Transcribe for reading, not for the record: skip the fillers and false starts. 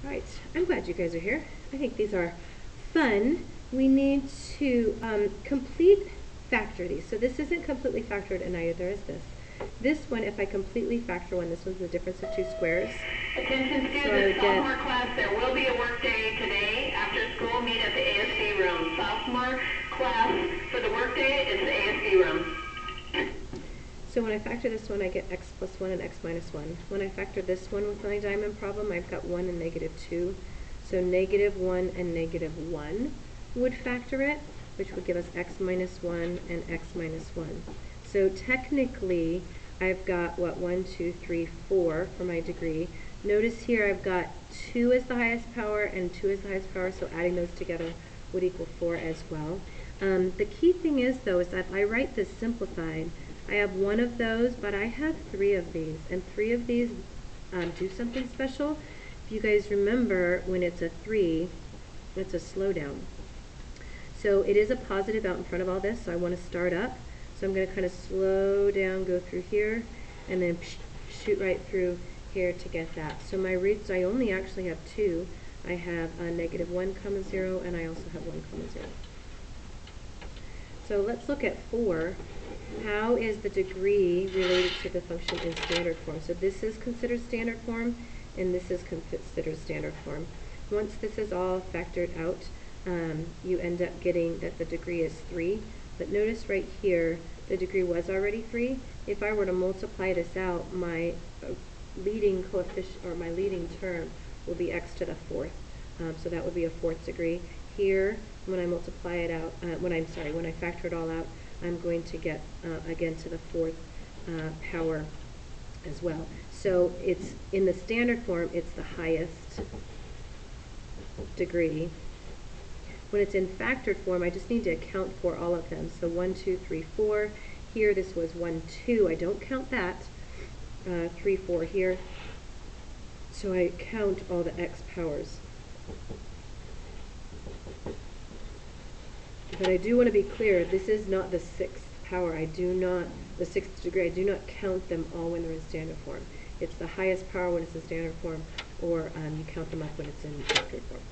Alright, I'm glad you guys are here. I think these are fun. We need to complete factor these. So this isn't completely factored and neither is this. This one, if I completely factor one, this one's the difference of two squares. Attention students, sophomore class, there will be a work day today. After school, meet at the ASD room. Sophomore class, for the work day, is the ASD room. So when I factor this one, I get x plus 1 and x minus 1. When I factor this one with my diamond problem, I've got 1 and negative 2. So negative 1 and negative 1 would factor it, which would give us x minus 1 and x minus 1. So technically, I've got, what, 1, 2, 3, 4 for my degree. Notice here I've got 2 as the highest power and 2 as the highest power, so adding those together would equal 4 as well. The key thing is, though, is that if I write this simplified, I have one of those, but I have 3 of these, and 3 of these do something special. If you guys remember, when it's a 3, it's a slowdown. So it is a positive out in front of all this, so I want to start up. So I'm going to kind of slow down, go through here, and then shoot right through here to get that. So my roots, I only actually have 2. I have a negative 1 comma 0, and I also have 1 comma 0. So let's look at 4. How is the degree related to the function in standard form? So this is considered standard form, and this is considered standard form. Once this is all factored out, you end up getting that the degree is 3. But notice right here, the degree was already 3. If I were to multiply this out, my leading coefficient, or my leading term, will be x to the 4th. So that would be a 4th degree. Here, when I multiply it out, when I factor it all out, I'm going to get, again, to the 4th power as well. So it's in the standard form, it's the highest degree. When it's in factored form, I just need to account for all of them. So 1, 2, 3, 4. Here, this was 1, 2. I don't count that. 3, 4 here. So I count all the x powers. But I do want to be clear, this is not the 6th power. The 6th degree, I do not count them all when they're in standard form. It's the highest power when it's in standard form, or you count them up when it's in factored form.